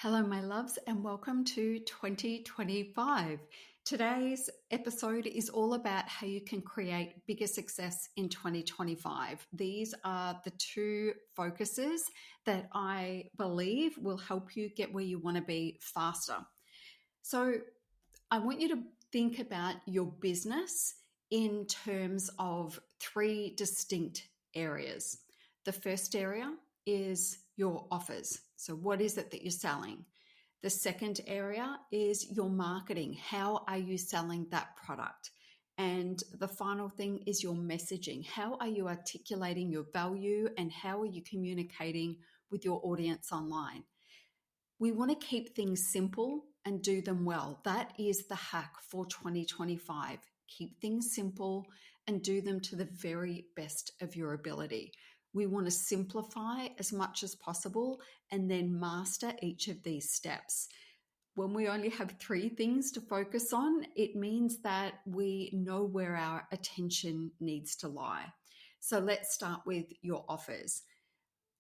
Hello, my loves, and welcome to 2025. Today's episode is all about how you can create bigger success in 2025. These are the two focuses that I believe will help you get where you want to be faster. So, I want you to think about your business in terms of three distinct areas. The first area is your offers. So what is it that you're selling? The second area is your marketing. How are you selling that product? And the final thing is your messaging. How are you articulating your value and how are you communicating with your audience online? We want to keep things simple and do them well. That is the hack for 2025. Keep things simple and do them to the very best of your ability. We want to simplify as much as possible and then master each of these steps. When we only have three things to focus on, it means that we know where our attention needs to lie. So let's start with your offers.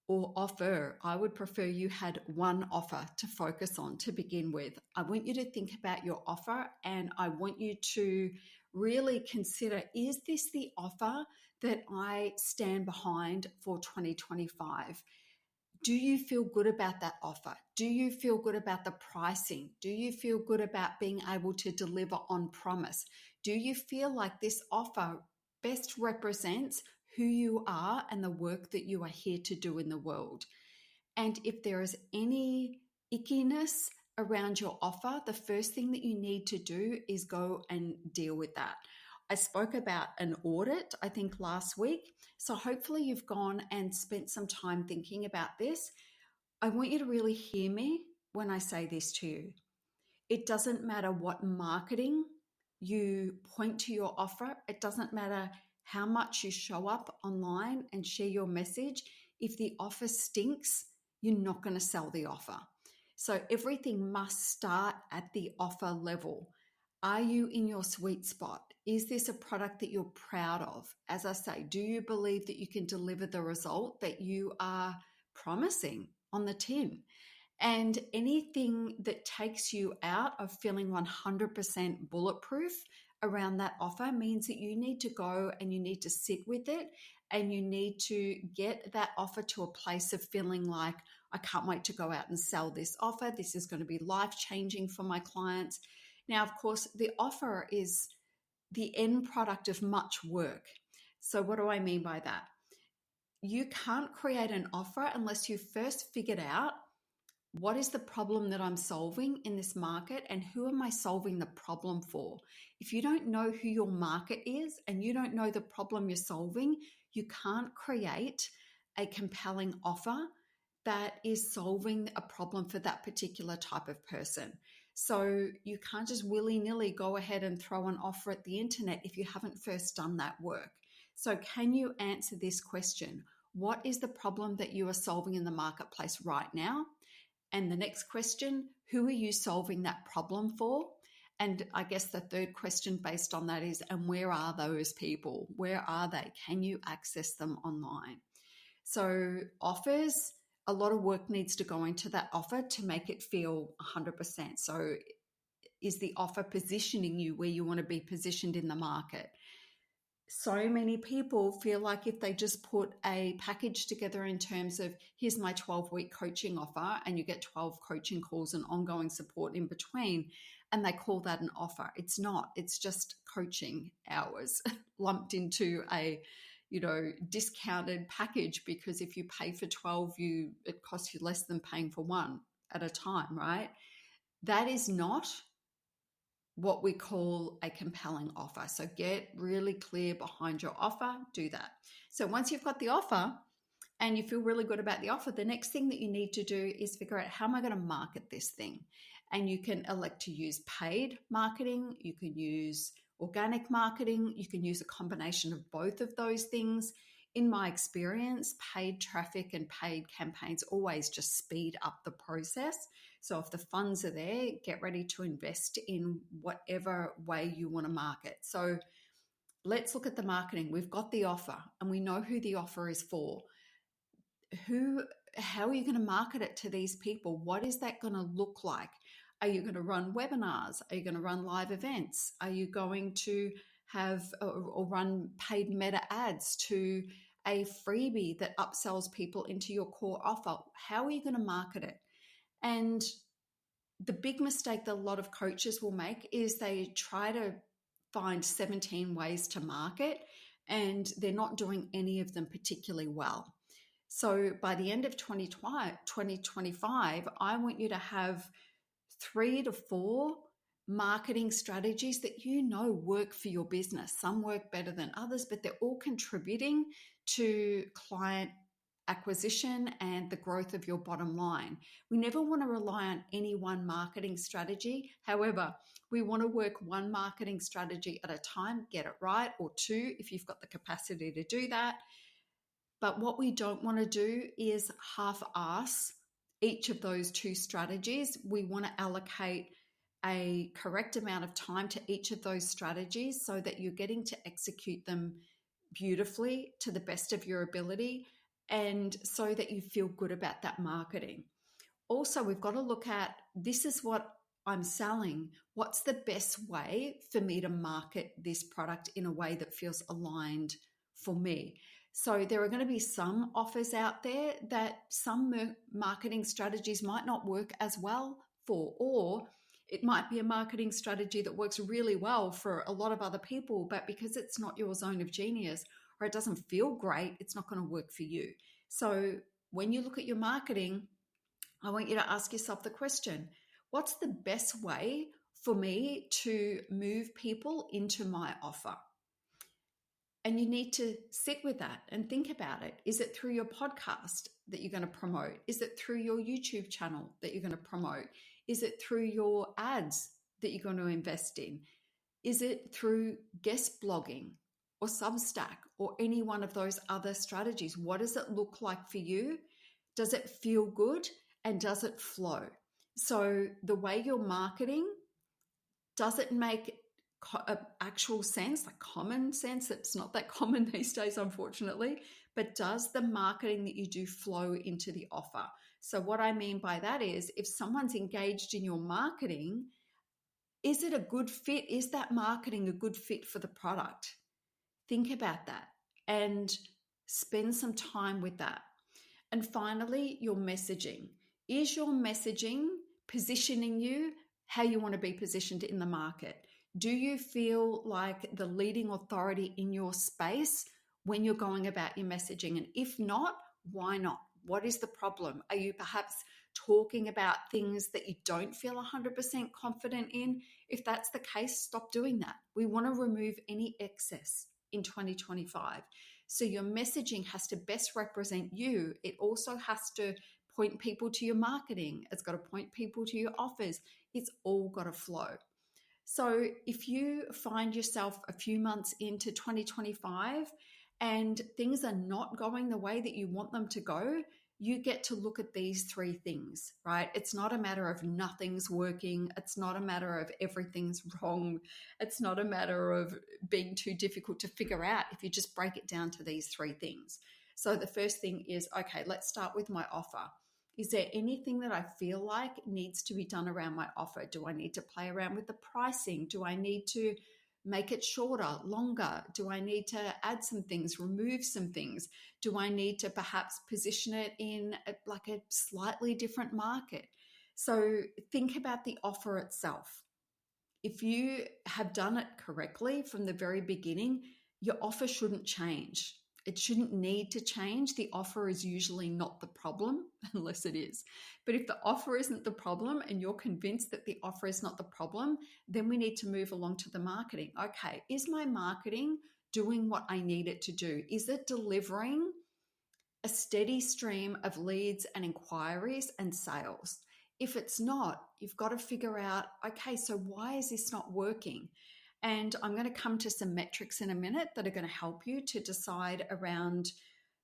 Or offer. I would prefer you had one offer to focus on to begin with. I want you to think about your offer and I want you to really consider, is this the offer that I stand behind for 2025? Do you feel good about that offer? Do you feel good about the pricing? Do you feel good about being able to deliver on promise? Do you feel like this offer best represents who you are and the work that you are here to do in the world? And if there is any ickiness around your offer, the first thing that you need to do is go and deal with that. I spoke about an audit, I think last week. So hopefully you've gone and spent some time thinking about this. I want you to really hear me when I say this to you. It doesn't matter what marketing you point to your offer. It doesn't matter how much you show up online and share your message. If the offer stinks, you're not going to sell the offer. So everything must start at the offer level. Are you in your sweet spot? Is this a product that you're proud of? As I say, do you believe that you can deliver the result that you are promising on the tin? And anything that takes you out of feeling 100% bulletproof around that offer means that you need to go and you need to sit with it and you need to get that offer to a place of feeling like, I can't wait to go out and sell this offer. This is going to be life-changing for my clients. Now, of course, the offer is the end product of much work. So what do I mean by that? You can't create an offer unless you first figured out what is the problem that I'm solving in this market and who am I solving the problem for? If you don't know who your market is and you don't know the problem you're solving, you can't create a compelling offer that is solving a problem for that particular type of person. So you can't just willy-nilly go ahead and throw an offer at the internet if you haven't first done that work. So can you answer this question? What is the problem that you are solving in the marketplace right now? And the next question, who are you solving that problem for? And I guess the third question based on that is, and where are those people? Where are they? Can you access them online? So offers, a lot of work needs to go into that offer to make it feel 100%. So is the offer positioning you where you want to be positioned in the market? So many people feel like if they just put a package together in terms of, here's my 12-week coaching offer, and you get 12 coaching calls and ongoing support in between, and they call that an offer. It's not. It's just coaching hours lumped into a, discounted package, because if you pay for 12, it costs you less than paying for one at a time, right? That is not what we call a compelling offer. So get really clear behind your offer, do that. So once you've got the offer and you feel really good about the offer, the next thing that you need to do is figure out, how am I going to market this thing? And you can elect to use paid marketing, you can use organic marketing, you can use a combination of both of those things. In my experience, paid traffic and paid campaigns always just speed up the process. So if the funds are there, get ready to invest in whatever way you want to market. So let's look at the marketing. We've got the offer and we know who the offer is for. Who how are you going to market it to these people? What is that going to look like? Are you going to run webinars? Are you going to run live events? Are you going to have or run paid meta ads to a freebie that upsells people into your core offer? How are you going to market it? And the big mistake that a lot of coaches will make is they try to find 17 ways to market, and they're not doing any of them particularly well. So by the end of 2025, I want you to have 3 to 4 marketing strategies that you know work for your business. Some work better than others, but they're all contributing to client acquisition and the growth of your bottom line. We never want to rely on any one marketing strategy. However, we want to work one marketing strategy at a time, get it right, or 2 if you've got the capacity to do that. But what we don't want to do is half-ass each of those 2 strategies. We want to allocate a correct amount of time to each of those strategies so that you're getting to execute them beautifully to the best of your ability, and so that you feel good about that marketing. Also, we've got to look at, this is what I'm selling. What's the best way for me to market this product in a way that feels aligned for me? So there are going to be some offers out there that some marketing strategies might not work as well for, or it might be a marketing strategy that works really well for a lot of other people, but because it's not your zone of genius, or it doesn't feel great, it's not going to work for you. So when you look at your marketing, I want you to ask yourself the question, what's the best way for me to move people into my offer? And you need to sit with that and think about it. Is it through your podcast that you're going to promote? Is it through your YouTube channel that you're going to promote? Is it through your ads that you're going to invest in? Is it through guest blogging or Substack or any one of those other strategies? What does it look like for you? Does it feel good? And does it flow? So the way you're marketing, does it make actual sense, like common sense? It's not that common these days, unfortunately, but does the marketing that you do flow into the offer? So what I mean by that is, if someone's engaged in your marketing, is it a good fit? Is that marketing a good fit for the product? Think about that and spend some time with that. And finally, your messaging. Is your messaging positioning you how you want to be positioned in the market? Do you feel like the leading authority in your space when you're going about your messaging? And if not, why not? What is the problem? Are you perhaps talking about things that you don't feel 100% confident in? If that's the case, stop doing that. We want to remove any excess in 2025. So your messaging has to best represent you. It also has to point people to your marketing. It's got to point people to your offers. It's all got to flow. So if you find yourself a few months into 2025 and things are not going the way that you want them to go, you get to look at these 3 things, right? It's not a matter of nothing's working. It's not a matter of everything's wrong. It's not a matter of being too difficult to figure out if you just break it down to these 3 things. So the first thing is, okay, let's start with my offer. Is there anything that I feel like needs to be done around my offer? Do I need to play around with the pricing? Do I need to make it shorter, longer? Do I need to add some things, remove some things? Do I need to perhaps position it in like a slightly different market? So think about the offer itself. If you have done it correctly from the very beginning, your offer shouldn't change. It shouldn't need to change. The offer is usually not the problem, unless it is. But if the offer isn't the problem and you're convinced that the offer is not the problem, then we need to move along to the marketing. Okay, is my marketing doing what I need it to do? Is it delivering a steady stream of leads and inquiries and sales? If it's not, you've got to figure out, okay, so why is this not working? And I'm going to come to some metrics in a minute that are going to help you to decide around,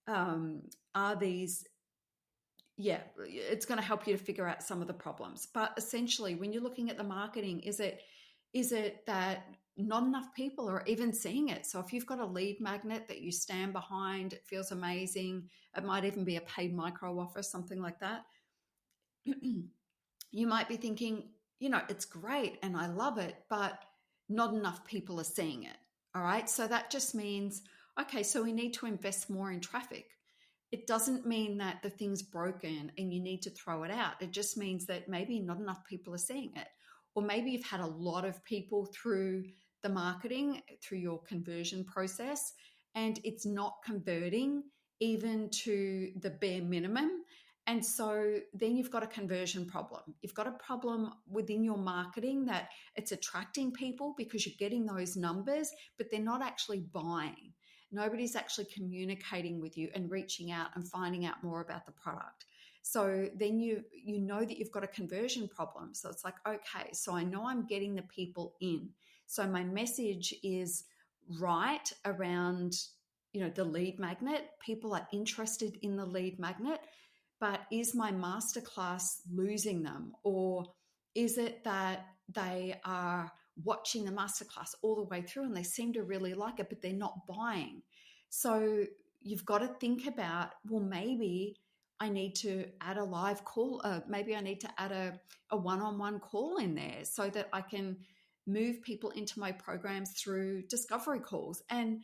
are these, it's going to help you to figure out some of the problems. But essentially, when you're looking at the marketing, is it that not enough people are even seeing it. So if you've got a lead magnet that you stand behind, it feels amazing. It might even be a paid micro offer, something like that. You might be thinking, it's great and I love it, but not enough people are seeing it. All right. So that just means, okay, so we need to invest more in traffic. It doesn't mean that the thing's broken and you need to throw it out. It just means that maybe not enough people are seeing it. Or maybe you've had a lot of people through the marketing, through your conversion process, and it's not converting even to the bare minimum. And so then you've got a conversion problem. You've got a problem within your marketing that it's attracting people because you're getting those numbers, but they're not actually buying. Nobody's actually communicating with you and reaching out and finding out more about the product. So then you know that you've got a conversion problem. So it's like, okay, so I know I'm getting the people in. So my message is right around, the lead magnet. People are interested in the lead magnet, but is my masterclass losing them? Or is it that they are watching the masterclass all the way through and they seem to really like it, but they're not buying? So you've got to think about, well, maybe I need to add a live call. Maybe I need to add a one-on-one call in there so that I can move people into my programs through discovery calls. And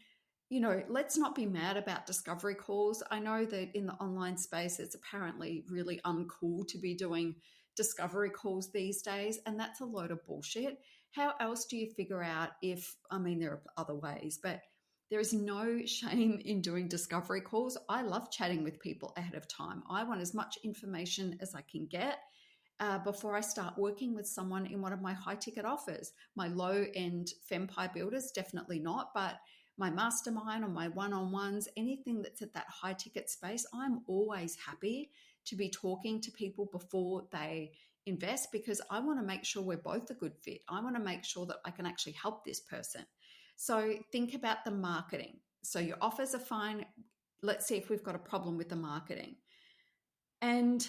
let's not be mad about discovery calls. I know that in the online space, it's apparently really uncool to be doing discovery calls these days, and that's a load of bullshit. How else do you figure out there are other ways, but there is no shame in doing discovery calls. I love chatting with people ahead of time. I want as much information as I can get before I start working with someone in one of my high ticket offers. My low end FEMPIRE Builders, definitely not, but my mastermind or my one-on-ones, anything that's at that high ticket space, I'm always happy to be talking to people before they invest, because I want to make sure we're both a good fit. I want to make sure that I can actually help this person. So think about the marketing. So your offers are fine. Let's see if we've got a problem with the marketing. And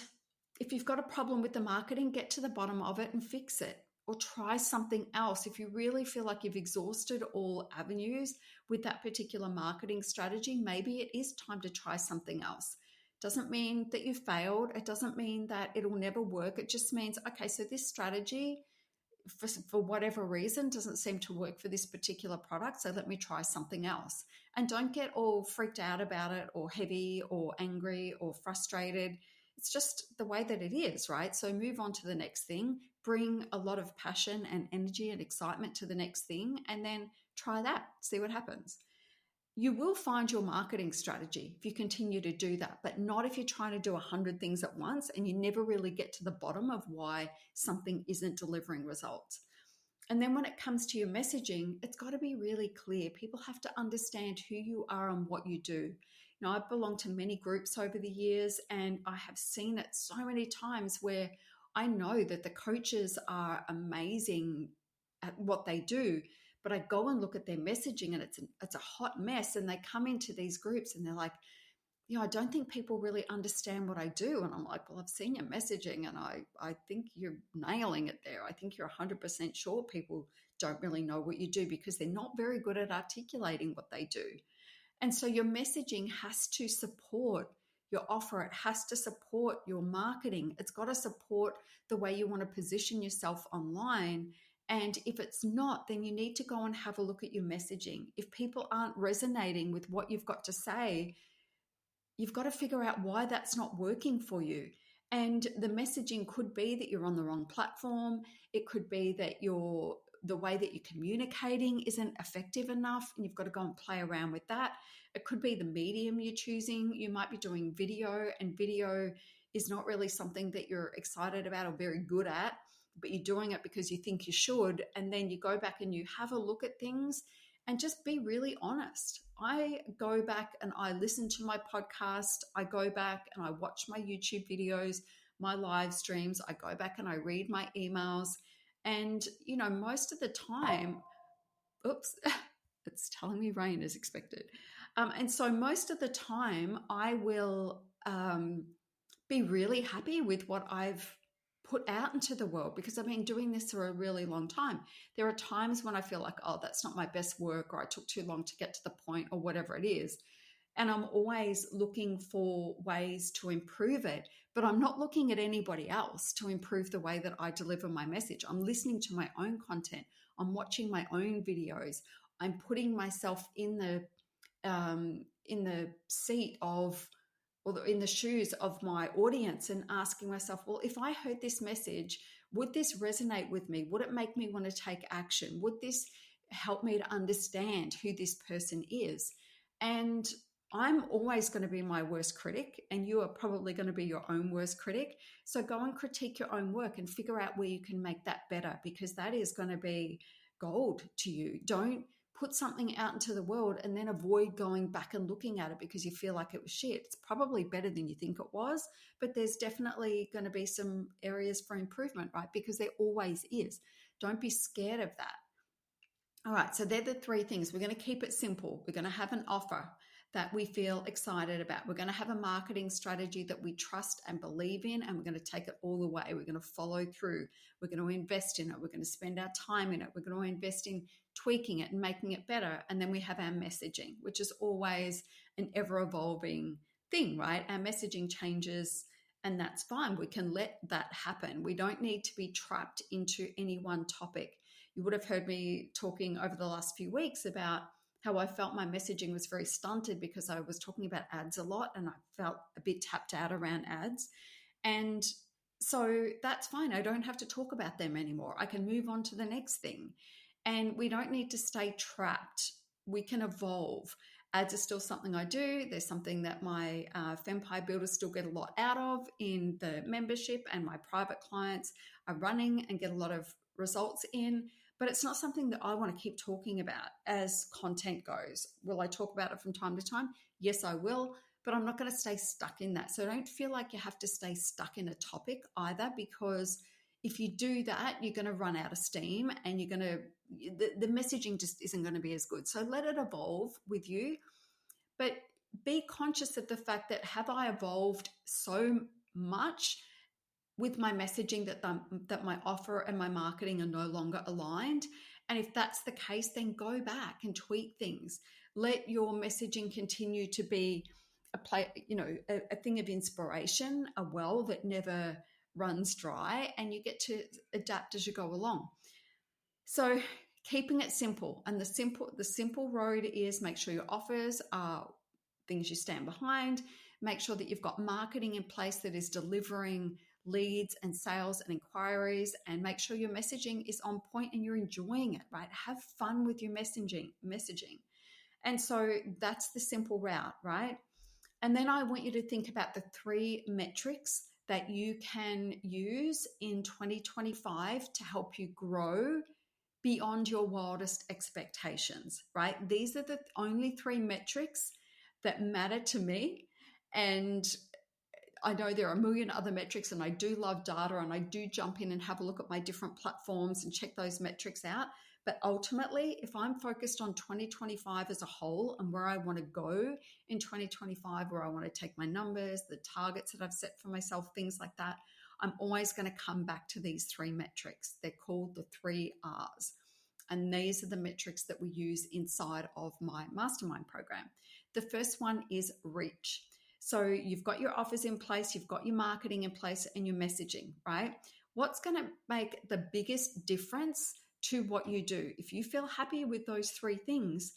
if you've got a problem with the marketing, get to the bottom of it and fix it, or try something else. If you really feel like you've exhausted all avenues with that particular marketing strategy, maybe it is time to try something else. Doesn't mean that you failed. It doesn't mean that it'll never work. It just means, okay, so this strategy, for whatever reason, doesn't seem to work for this particular product, so let me try something else. And don't get all freaked out about it, or heavy or angry or frustrated. It's just the way that it is, right? So move on to the next thing, bring a lot of passion and energy and excitement to the next thing, and then try that, see what happens. You will find your marketing strategy if you continue to do that, but not if you're trying to do 100 things at once and you never really get to the bottom of why something isn't delivering results. And then when it comes to your messaging, it's got to be really clear. People have to understand who you are and what you do. I've belonged to many groups over the years, and I have seen it so many times where I know that the coaches are amazing at what they do, but I go and look at their messaging and it's a hot mess. And they come into these groups and they're like, I don't think people really understand what I do. And I'm like, well, I've seen your messaging and I think you're nailing it there. I think you're 100% sure people don't really know what you do, because they're not very good at articulating what they do. And so your messaging has to support your offer. It has to support your marketing. It's got to support the way you want to position yourself online. And if it's not, then you need to go and have a look at your messaging. If people aren't resonating with what you've got to say, you've got to figure out why that's not working for you. And the messaging could be that you're on the wrong platform. It could be that the way that you're communicating isn't effective enough, and you've got to go and play around with that. It could be the medium you're choosing. You might be doing video, and video is not really something that you're excited about or very good at, but you're doing it because you think you should. And then you go back and you have a look at things and just be really honest. I go back and I listen to my podcast. I go back and I watch my YouTube videos, my live streams. I go back and I read my emails. And, most of the time, oops, it's telling me rain is expected. And so most of the time I will be really happy with what I've put out into the world, because I've been doing this for a really long time. There are times when I feel like, oh, that's not my best work, or I took too long to get to the point, or whatever it is. And I'm always looking for ways to improve it, but I'm not looking at anybody else to improve the way that I deliver my message. I'm listening to my own content. I'm watching my own videos. I'm putting myself in the seat of, or in the shoes of my audience, and asking myself, well, if I heard this message, would this resonate with me? Would it make me want to take action? Would this help me to understand who this person is? And I'm always going to be my worst critic, and you are probably going to be your own worst critic. So go and critique your own work and figure out where you can make that better, because that is going to be gold to you. Don't put something out into the world and then avoid going back and looking at it because you feel like it was shit. It's probably better than you think it was, but there's definitely going to be some areas for improvement, right? Because there always is. Don't be scared of that. All right, so they're the three things. We're going to keep it simple. We're going to have an offer that we feel excited about. We're going to have a marketing strategy that we trust and believe in, and we're going to take it all the way. We're going to follow through. We're going to invest in it. We're going to spend our time in it. We're going to invest in tweaking it and making it better. And then we have our messaging, which is always an ever-evolving thing, right? Our messaging changes, and that's fine. We can let that happen. We don't need to be trapped into any one topic. You would have heard me talking over the last few weeks about how I felt my messaging was very stunted because I was talking about ads a lot, and I felt a bit tapped out around ads. And so that's fine. I don't have to talk about them anymore. I can move on to the next thing. And we don't need to stay trapped. We can evolve. Ads are still something I do. There's something that my FEMPIRE Builders still get a lot out of in the membership, and my private clients are running and get a lot of results in. But it's not something that I want to keep talking about as content goes. Will I talk about it from time to time? Yes, I will, but I'm not going to stay stuck in that. So don't feel like you have to stay stuck in a topic either, because if you do that, you're going to run out of steam, and the messaging just isn't going to be as good. So let it evolve with you, but be conscious of the fact that, have I evolved so much with my messaging that my offer and my marketing are no longer aligned? And if that's the case, then go back and tweak things. Let your messaging continue to be a thing of inspiration, a well that never runs dry, and you get to adapt as you go along. So keeping it simple, and the simple road is make sure your offers are things you stand behind. Make sure that you've got marketing in place that is delivering leads and sales and inquiries, and make sure your messaging is on point and you're enjoying it, right? Have fun with your messaging. And so that's the simple route, right? And then I want you to think about the 3 metrics that you can use in 2025 to help you grow beyond your wildest expectations, right? These are the only 3 metrics that matter to me. And I know there are a million other metrics, and I do love data, and I do jump in and have a look at my different platforms and check those metrics out. But ultimately, if I'm focused on 2025 as a whole and where I want to go in 2025, where I want to take my numbers, the targets that I've set for myself, things like that, I'm always going to come back to these 3 metrics. They're called the 3 R's. And these are the metrics that we use inside of my mastermind program. The first one is reach. So you've got your offers in place, you've got your marketing in place, and your messaging, right? What's going to make the biggest difference to what you do? If you feel happy with those 3 things,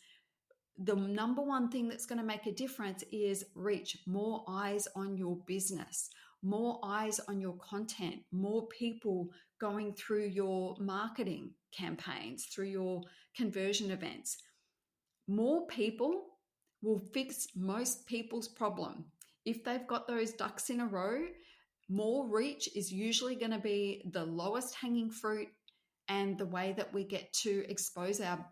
the number one thing that's going to make a difference is reach. More eyes on your business, more eyes on your content, more people going through your marketing campaigns, through your conversion events. More people will fix most people's problem. If they've got those ducks in a row, more reach is usually going to be the lowest hanging fruit, and the way that we get to expose our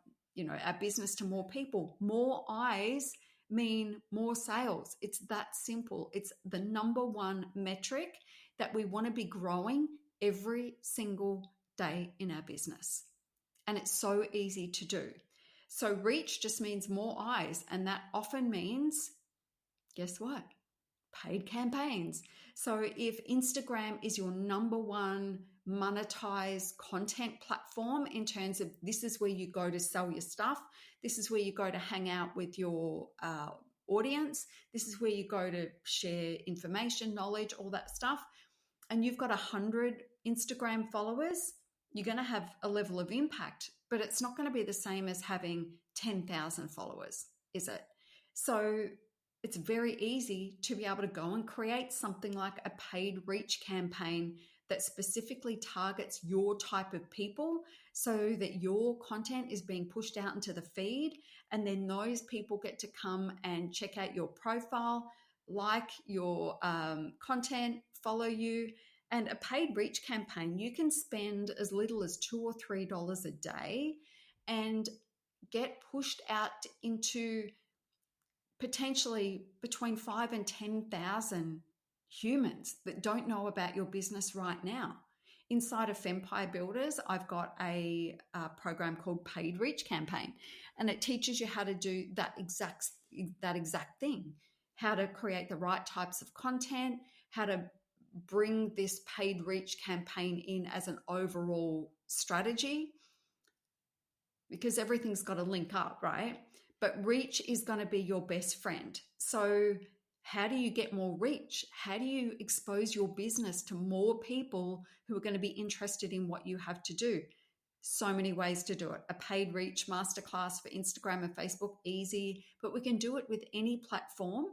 business to more people. More eyes mean more sales. It's that simple. It's the number one metric that we want to be growing every single day in our business. And it's so easy to do. So reach just means more eyes. And that often means, guess what? paid campaigns. So if Instagram is your number one monetized content platform in terms of this is where you go to sell your stuff, this is where you go to hang out with your audience, this is where you go to share information, knowledge, all that stuff, and you've got 100 Instagram followers, you're going to have a level of impact, but it's not going to be the same as having 10,000 followers, is it? So it's very easy to be able to go and create something like a paid reach campaign that specifically targets your type of people so that your content is being pushed out into the feed, and then those people get to come and check out your profile, like your content, follow you. And a paid reach campaign, you can spend as little as $2 or $3 a day and get pushed out into potentially between 5 and 10,000 humans that don't know about your business right now. Inside of FEMPIRE Builders, I've got a program called Paid Reach Campaign, and it teaches you how to do that exact thing, how to create the right types of content, how to bring this paid reach campaign in as an overall strategy, because everything's got to link up, right? But reach is going to be your best friend. So how do you get more reach? How do you expose your business to more people who are going to be interested in what you have to do? So many ways to do it. A paid reach masterclass for Instagram and Facebook, easy, but we can do it with any platform.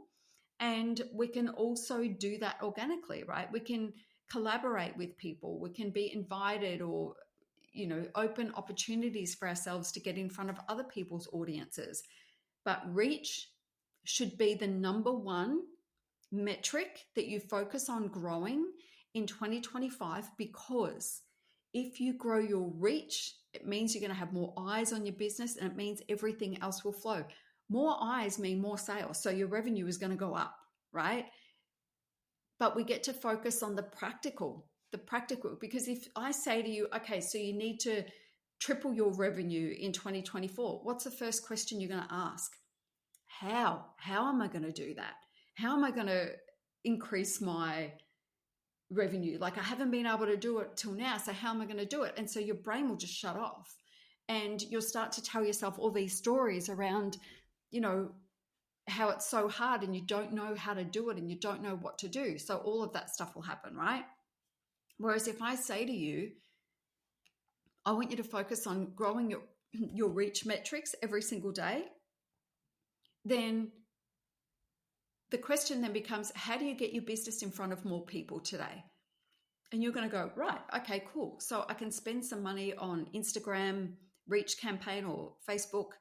And we can also do that organically, right? We can collaborate with people. We can be invited or, open opportunities for ourselves to get in front of other people's audiences. But reach should be the number one metric that you focus on growing in 2025, because if you grow your reach, it means you're going to have more eyes on your business, and it means everything else will flow. More eyes mean more sales. So your revenue is going to go up, right? But we get to focus on the practical, because if I say to you, okay, so you need to triple your revenue in 2024, what's the first question you're going to ask? How am I going to do that? How am I going to increase my revenue? Like, I haven't been able to do it till now. So how am I going to do it? And so your brain will just shut off, and you'll start to tell yourself all these stories around, how it's so hard and you don't know how to do it and you don't know what to do. So all of that stuff will happen, right? Whereas if I say to you, I want you to focus on growing your reach metrics every single day, then the question then becomes, how do you get your business in front of more people today? And you're going to go, right, okay, cool. So I can spend some money on Instagram reach campaign or Facebook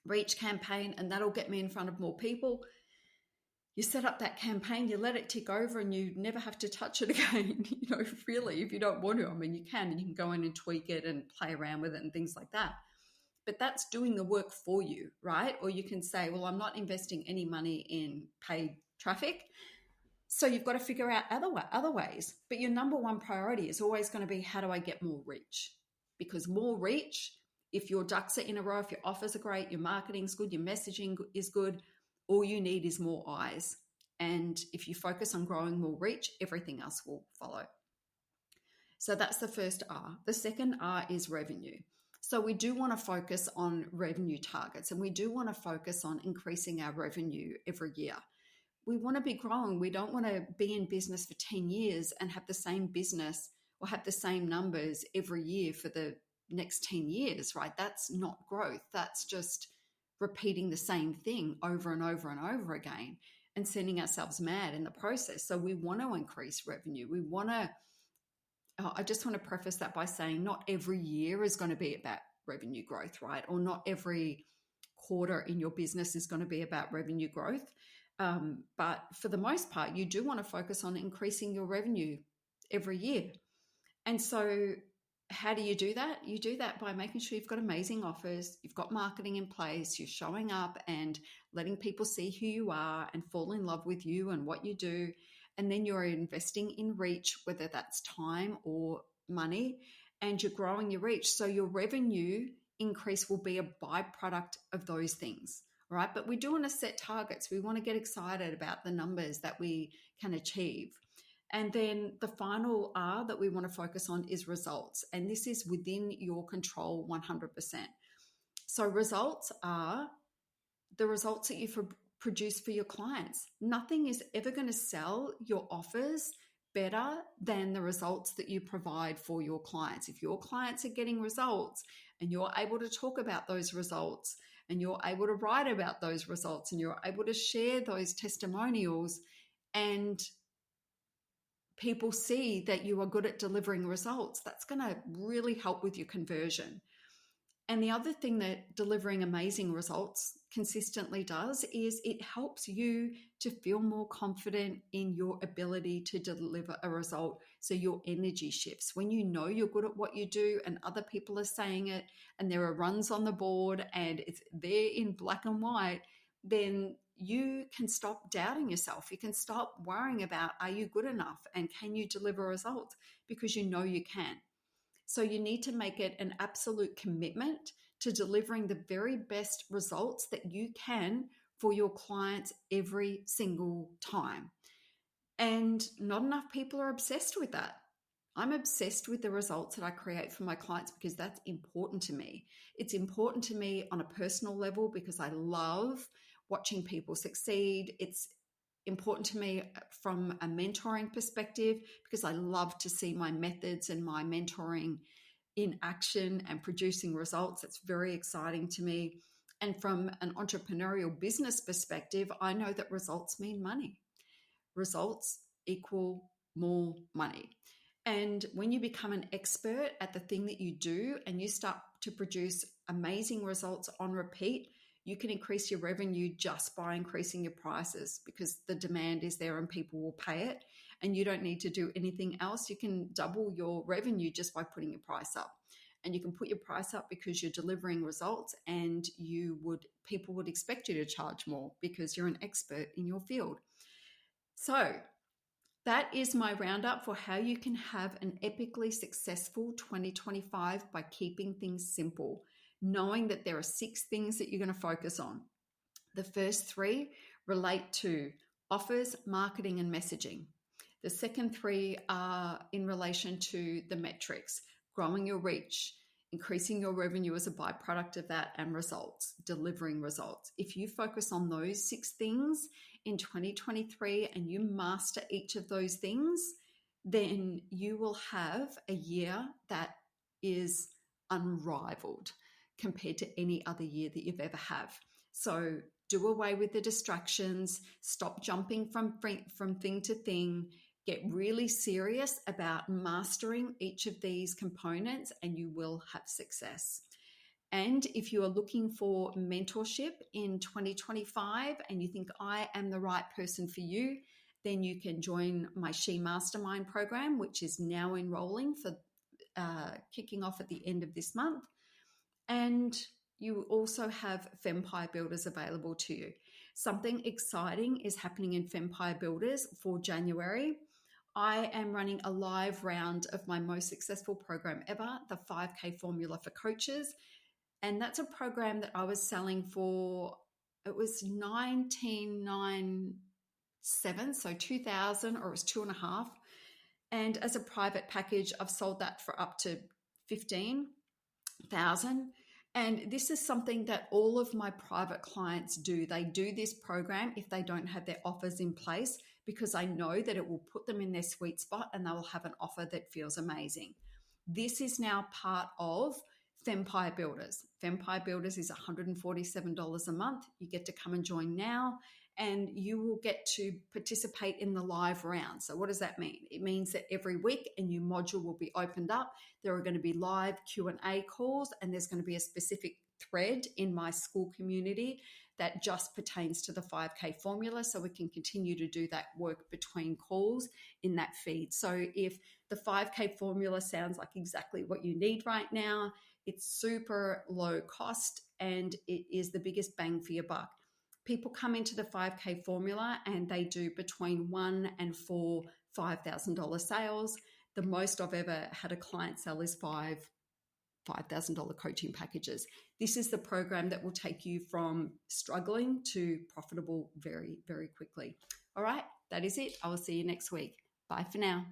reach campaign, and that'll get me in front of more people. You set up that campaign, you let it tick over, and you never have to touch it again. Really, if you don't want to, I mean, you can go in and tweak it and play around with it and things like that. But that's doing the work for you, right? Or you can say, well, I'm not investing any money in paid traffic. So you've got to figure out other ways. But your number one priority is always going to be, how do I get more reach? Because more reach, if your ducks are in a row, if your offers are great, your marketing's good, your messaging is good, all you need is more eyes. And if you focus on growing more reach, everything else will follow. So that's the first R. The second R is revenue. So we do want to focus on revenue targets, and we do want to focus on increasing our revenue every year. We want to be growing. We don't want to be in business for 10 years and have the same business or have the same numbers every year for the next 10 years, right? That's not growth. That's just repeating the same thing over and over and over again and sending ourselves mad in the process. So we want to increase revenue. I just want to preface that by saying not every year is going to be about revenue growth, right? Or not every quarter in your business is going to be about revenue growth. But for the most part, you do want to focus on increasing your revenue every year. And so how do you do that? You do that by making sure you've got amazing offers, you've got marketing in place, you're showing up and letting people see who you are and fall in love with you and what you do. And then you're investing in reach, whether that's time or money, and you're growing your reach. So your revenue increase will be a byproduct of those things. right? But we do want to set targets. We want to get excited about the numbers that we can achieve. And then the final R that we want to focus on is results. And this is within your control 100%. So results are the results that you produce for your clients. Nothing is ever going to sell your offers better than the results that you provide for your clients. If your clients are getting results and you're able to talk about those results and you're able to write about those results and you're able to share those testimonials, and people see that you are good at delivering results, that's going to really help with your conversion. And the other thing that delivering amazing results consistently does is it helps you to feel more confident in your ability to deliver a result. So your energy shifts. When you know you're good at what you do and other people are saying it and there are runs on the board and it's there in black and white, then you can stop doubting yourself. You can stop worrying about, are you good enough and can you deliver results? Because you know you can. So you need to make it an absolute commitment to delivering the very best results that you can for your clients every single time. And not enough people are obsessed with that. I'm obsessed with the results that I create for my clients because that's important to me. It's important to me on a personal level because I love watching people succeed. It's important to me from a mentoring perspective because I love to see my methods and my mentoring in action and producing results. It's very exciting to me. And from an entrepreneurial business perspective, I know that results mean money. Results equal more money. And when you become an expert at the thing that you do and you start to produce amazing results on repeat, you can increase your revenue just by increasing your prices because the demand is there and people will pay it. And you don't need to do anything else. You can double your revenue just by putting your price up. And you can put your price up because you're delivering results and people would expect you to charge more because you're an expert in your field. So that is my roundup for how you can have an epically successful 2025 by keeping things simple, knowing that there are 6 things that you're going to focus on. The first 3 relate to offers, marketing, and messaging. The second 3 are in relation to the metrics, growing your reach, increasing your revenue as a byproduct of that, and results, delivering results. If you focus on those 6 things in 2023 and you master each of those things, then you will have a year that is unrivaled compared to any other year that you've ever had. So do away with the distractions, stop jumping from thing to thing, get really serious about mastering each of these components, and you will have success. And if you are looking for mentorship in 2025 and you think I am the right person for you, then you can join my S.H.E Mastermind program, which is now enrolling for kicking off at the end of this month. And you also have FEMPIRE Builders available to you. Something exciting is happening in FEMPIRE Builders for January. I am running a live round of my most successful program ever, the 5K Formula for Coaches. And that's a program that I was selling for, it was 1997, so 2000, or it was 2.5. And as a private package, I've sold that for up to 15,000. And this is something that all of my private clients do. They do this program if they don't have their offers in place, because I know that it will put them in their sweet spot and they will have an offer that feels amazing. This is now part of FEMPIRE Builders. FEMPIRE Builders is $147 a month. You get to come and join now, and you will get to participate in the live round. So what does that mean? It means that every week a new module will be opened up. There are going to be live Q&A calls, and there's going to be a specific thread in my school community that just pertains to the 5K formula, so we can continue to do that work between calls in that feed. So if the 5K formula sounds like exactly what you need right now, it's super low cost and it is the biggest bang for your buck. People come into the 5K formula and they do between 1 and 4 $5,000 sales. The most I've ever had a client sell is 5 $5,000 coaching packages. This is the program that will take you from struggling to profitable very, very quickly. All right, that is it. I will see you next week. Bye for now.